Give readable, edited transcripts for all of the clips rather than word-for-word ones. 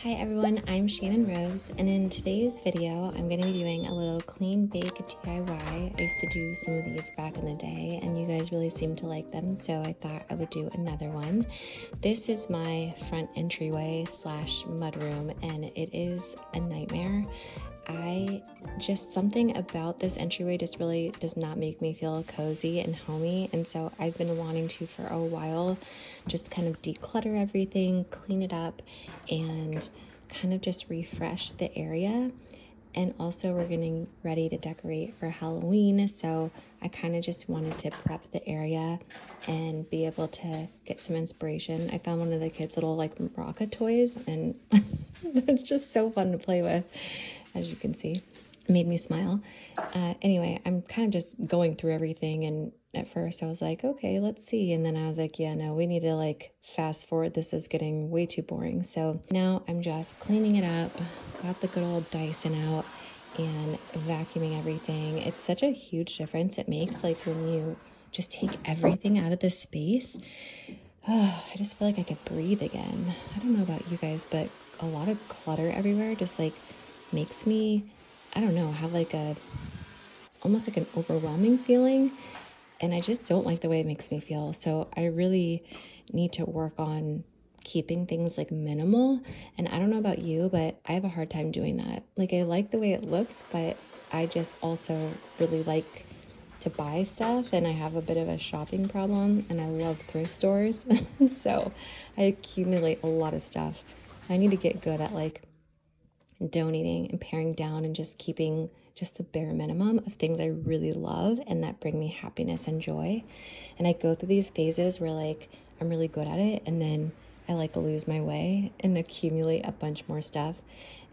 Hi everyone, I'm Channon Rose, and in today's video, I'm going to be doing a little clean bake DIY. I used to do some of these back in the day, and you guys really seem to like them, so I thought I would do another one. This is my front entryway slash mudroom, and it is a nightmare. Something about this entryway just really does not make me feel cozy and homey, and so I've been wanting to for a while just kind of declutter everything, clean it up, and kind of just refresh the area. And also we're getting ready to decorate for Halloween, so I kind of just wanted to prep the area and be able to get some inspiration. I found one of the kids' little like maraca toys, and it's just so fun to play with, as you can see. It made me smile. Anyway, I'm kind of just going through everything, and at first I was like, okay, let's see. And then I was like, yeah, no, we need to like fast forward. This is getting way too boring. So now I'm just cleaning it up, got the good old Dyson out and vacuuming everything. It's such a huge difference it makes, like when you just take everything out of the space. Oh, I just feel like I could breathe again. I don't know about you guys, but a lot of clutter everywhere just like makes me, I don't know, have like almost like an overwhelming feeling. And I just don't like the way it makes me feel. So I really need to work on keeping things like minimal. And I don't know about you, but I have a hard time doing that. Like I like the way it looks, but I just also really like to buy stuff, and I have a bit of a shopping problem, and I love thrift stores. So I accumulate a lot of stuff. I need to get good at like donating and paring down and just keeping just the bare minimum of things I really love and that bring me happiness and joy. And I go through these phases where like I'm really good at it, and then I like lose my way and accumulate a bunch more stuff.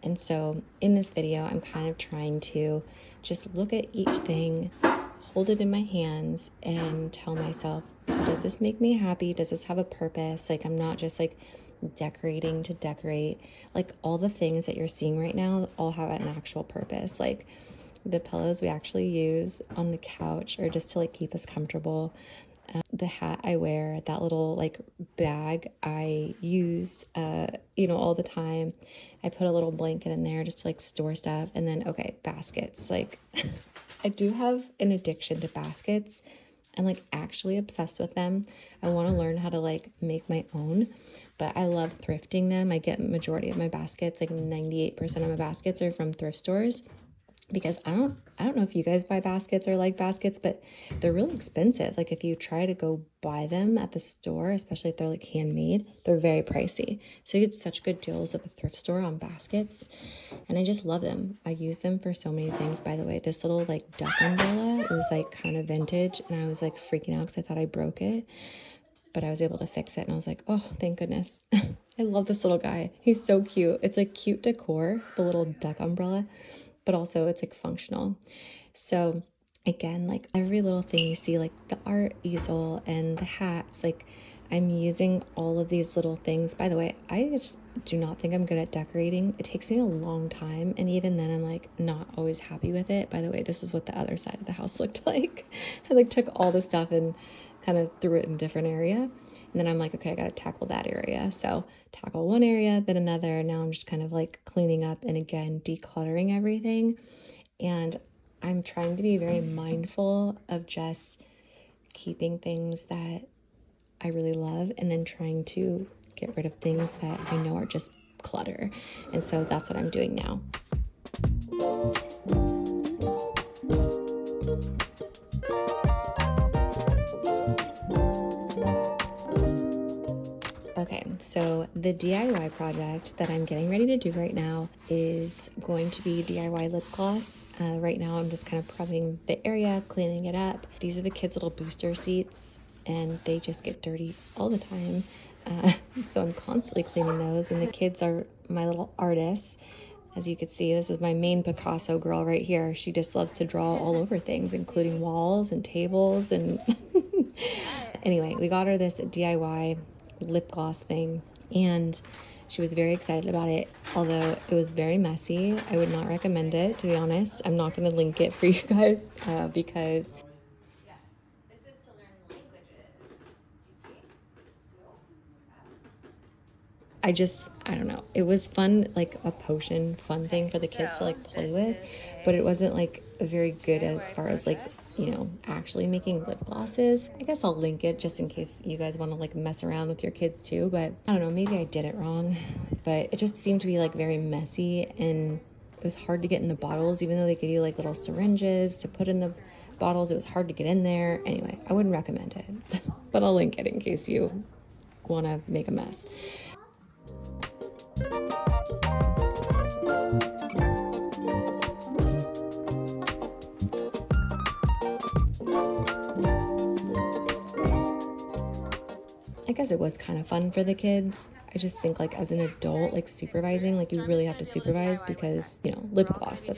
And so in this video, I'm kind of trying to just look at each thing, hold it in my hands, and tell myself, does this make me happy? Does this have a purpose? Like I'm not just like decorating to decorate. Like all the things that you're seeing right now all have an actual purpose. Like the pillows we actually use on the couch are just to like keep us comfortable. The hat I wear, that little like bag I use all the time. I put a little blanket in there just to like store stuff. And then okay, baskets. Like I do have an addiction to baskets. I'm like actually obsessed with them. I want to learn how to like make my own, but I love thrifting them. I get majority of my baskets, like 98% of my baskets are from thrift stores, because I don't know if you guys buy baskets or like baskets, but they're really expensive. Like if you try to go buy them at the store, especially if they're like handmade, they're very pricey. So you get such good deals at the thrift store on baskets, and I just love them. I use them for so many things. By the way, this little like duck umbrella was like kind of vintage, and I was like freaking out because I thought I broke it, but I was able to fix it, and I was like, oh, thank goodness. I love this little guy. He's so cute. It's like cute decor, the little duck umbrella, but also it's like functional. So again, like every little thing you see, like the art easel and the hats, like I'm using all of these little things. By the way, I just do not think I'm good at decorating. It takes me a long time, and even then I'm like not always happy with it. By the way, this is what the other side of the house looked like. I like took all the stuff and kind of threw it in a different area, and then I'm like, okay, I gotta tackle that area. So tackle one area, then another. Now I'm just kind of like cleaning up and again decluttering everything. And I'm trying to be very mindful of just keeping things that I really love, and then trying to get rid of things that I know are just clutter. And so that's what I'm doing now. Okay, so the DIY project that I'm getting ready to do right now is going to be DIY lip gloss. Right now I'm just kind of prepping the area, cleaning it up. These are the kids' little booster seats, and they just get dirty all the time. So I'm constantly cleaning those, and the kids are my little artists. As you can see, this is my main Picasso girl right here. She just loves to draw all over things, including walls and tables. And anyway, we got her this DIY lip gloss thing, and she was very excited about it, although it was very messy. I would not recommend it, to be honest. I'm not going to link it for you guys because this is to learn languages. Do you see? I don't know. It was fun, like a potion fun thing for the kids to like play with, but it wasn't like very good as far as like, you know, actually making lip glosses. I guess I'll link it just in case you guys want to like mess around with your kids too, but I don't know, maybe I did it wrong, but it just seemed to be like very messy, and it was hard to get in the bottles, even though they give you like little syringes to put in the bottles. It was hard to get in there. Anyway, I wouldn't recommend it, but I'll link it in case you want to make a mess. I guess it was kind of fun for the kids. I just think like as an adult, like supervising, like you really have to supervise because, you know, lip gloss, that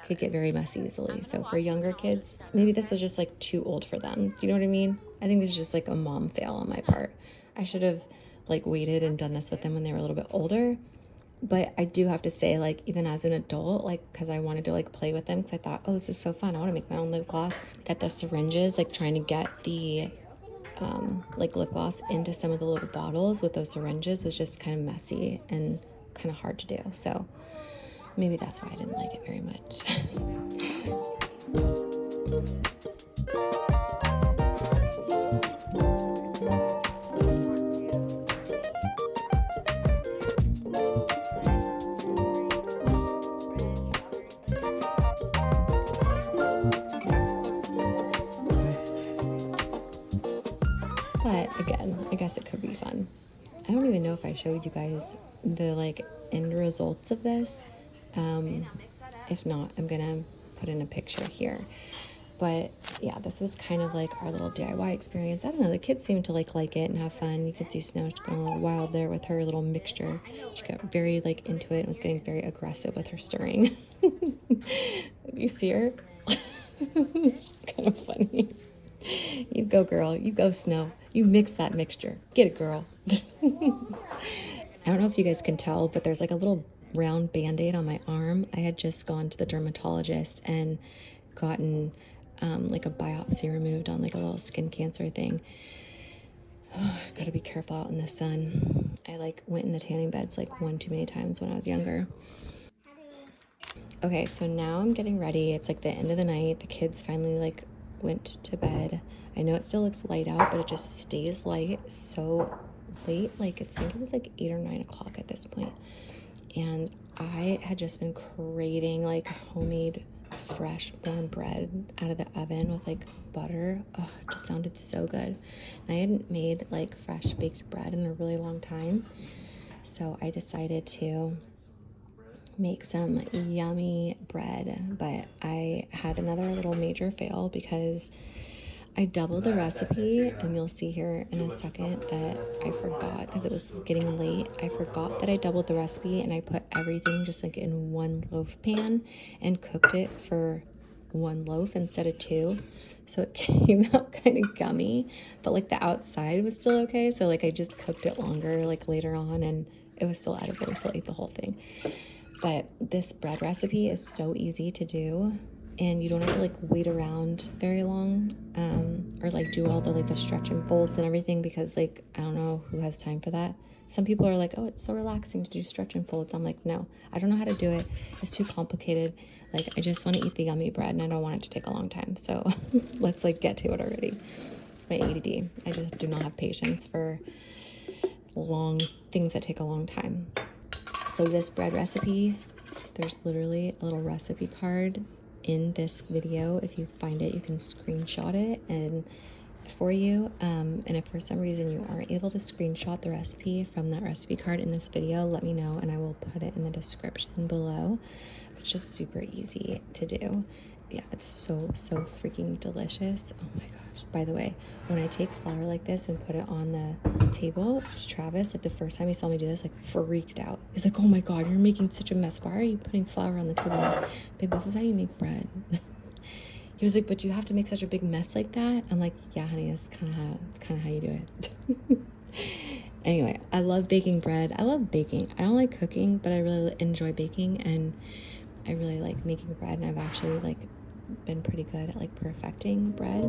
could get very messy easily. So for younger kids, maybe this was just like too old for them. You know what I mean? I think this is just like a mom fail on my part. I should have like waited and done this with them when they were a little bit older. But I do have to say, like, even as an adult, like, because I wanted to like play with them, because I thought, oh, this is so fun, I want to make my own lip gloss, that the syringes, like trying to get the like lip gloss into some of the little bottles with those syringes was just kind of messy and kind of hard to do. So maybe that's why I didn't like it very much. But again, I guess it could be fun. I don't even know if I showed you guys the like end results of this. If not, I'm gonna put in a picture here. But yeah, this was kind of like our little DIY experience. I don't know, the kids seemed to like it and have fun. You could see Snow going a little wild there with her little mixture. She got very like into it and was getting very aggressive with her stirring. You see her? She's kind of funny. You go, girl. You go, Snow. You mix that mixture. Get it, girl. I don't know if you guys can tell, but there's like a little round band-aid on my arm. I had just gone to the dermatologist and gotten like a biopsy removed on like a little skin cancer thing. Oh, I gotta be careful out in the sun. I like went in the tanning beds like one too many times when I was younger. Okay, so now I'm getting ready. It's like the end of the night. The kids finally like went to bed. I know it still looks light out, but it just stays light so late. Like I think it was like 8 or 9 o'clock at this point. And I had just been craving like homemade fresh warm bread out of the oven with like butter. Oh, it just sounded so good. And I hadn't made like fresh baked bread in a really long time. So I decided to make some yummy bread, but I had another little major fail because I doubled the recipe, and you'll see here in a second that I forgot because it was getting late. I forgot that I doubled the recipe, and I put everything just like in one loaf pan and cooked it for one loaf instead of 2. So it came out kind of gummy, but like the outside was still okay. So like I just cooked it longer like later on, and it was still edible. I still ate the whole thing. But this bread recipe is so easy to do, and you don't have to like wait around very long or like do all the like the stretch and folds and everything, because like I don't know who has time for that. Some people are like, oh, it's so relaxing to do stretch and folds. I'm like, no, I don't know how to do it. It's too complicated. Like I just want to eat the yummy bread, and I don't want it to take a long time. So let's like get to it already. It's my ADD. I just do not have patience for long things that take a long time. So this bread recipe, there's literally a little recipe card in this video. If you find it, you can screenshot it and for you. And if for some reason you aren't able to screenshot the recipe from that recipe card in this video, let me know and I will put it in the description below. It's just super easy to do. Yeah, it's so freaking delicious. Oh my gosh. By the way, when I take flour like this and put it on the table, Travis, like the first time he saw me do this, like freaked out. He's like, oh my God, you're making such a mess. Why are you putting flour on the table? I'm like, babe, this is how you make bread. He was like, but you have to make such a big mess like that? I'm like, yeah, honey, it's kind of how you do it. Anyway, I love baking bread. I love baking. I don't like cooking, but I really enjoy baking, and I really like making bread, and I've actually like been pretty good at like perfecting bread.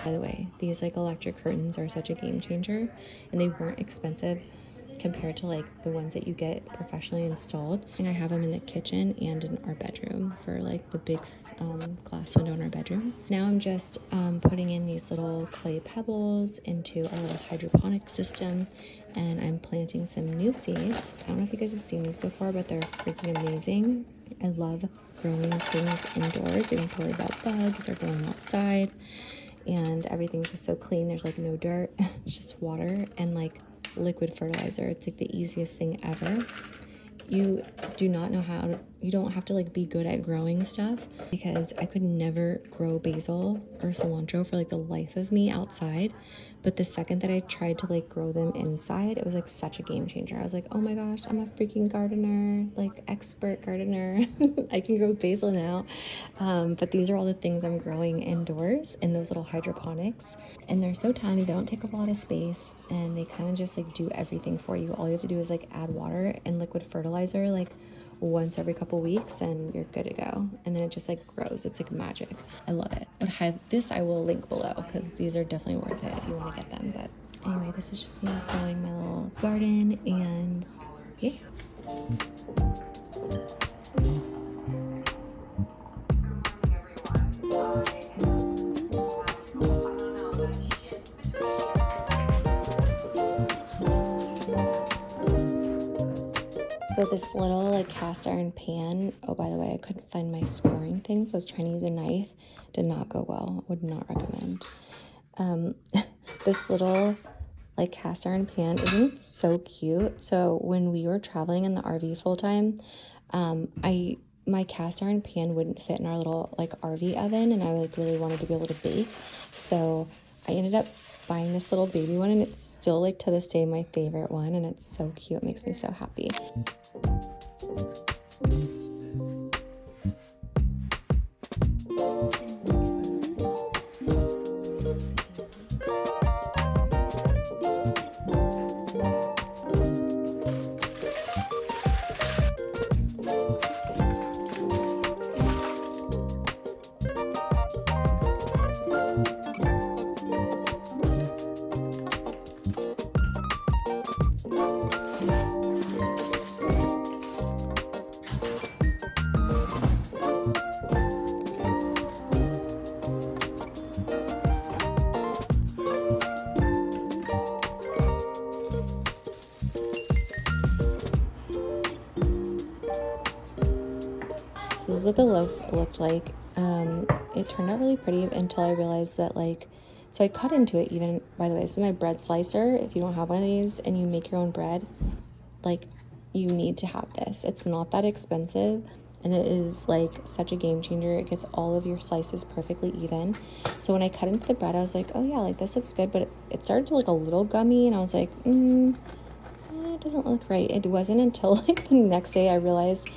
By the way, these like electric curtains are such a game changer, and they weren't expensive compared to like the ones that you get professionally installed. And I have them in the kitchen and in our bedroom for like the big glass window in our bedroom. Now I'm just putting in these little clay pebbles into our little hydroponic system, and I'm planting some new seeds. I don't know if you guys have seen these before, but they're freaking amazing. I love growing things indoors. You don't have to worry about bugs or going outside, and everything's just so clean. There's like no dirt. It's just water and like liquid fertilizer. It's like the easiest thing ever. You do not know how to, you don't have to like be good at growing stuff, because I could never grow basil or cilantro for like the life of me outside. But the second that I tried to like grow them inside, it was like such a game changer. I was like, oh my gosh, I'm a freaking gardener, like expert gardener. I can grow basil now. But these are all the things I'm growing indoors in those little hydroponics, and they're so tiny, they don't take up a lot of space, and they kind of just like do everything for you. All you have to do is like add water and liquid fertilizer like once every couple weeks, and you're good to go. And then it just like grows. It's like magic. I love it. But this I will link below, because these are definitely worth it if you want to get them. But anyway, this is just me growing my little garden, and yeah. So this little like cast iron pan, oh by the way, I couldn't find my scoring thing, so I was trying to use a knife. Did not go well. Would not recommend. This little like cast iron pan isn't so cute. So when we were traveling in the RV full time, my cast iron pan wouldn't fit in our little like RV oven, and I like really wanted to be able to bake. So I ended up buying this little baby one, and it's still like to this day my favorite one, and it's so cute. It makes me so happy. This is what the loaf looked like. It turned out really pretty until I realized that like, so I cut into it even, by the way, this is my bread slicer. If you don't have one of these and you make your own bread, like you need to have this. It's not that expensive, and it is like such a game changer. It gets all of your slices perfectly even. So when I cut into the bread, I was like, oh yeah, like this looks good, but it started to look a little gummy, and I was like, it doesn't look right. It wasn't until like the next day I realized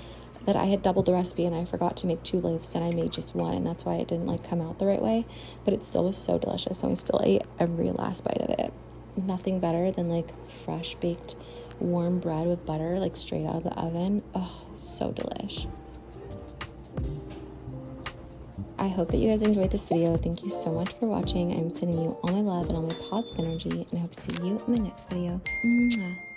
that I had doubled the recipe and I forgot to make 2 loaves, and I made just 1, and that's why it didn't like come out the right way. But it still was so delicious, and we still ate every last bite of it. Nothing better than like fresh baked warm bread with butter like straight out of the oven. Oh, so delish. I hope that you guys enjoyed this video. Thank you so much for watching. I'm sending you all my love and all my positive energy, and I hope to see you in my next video. Mwah.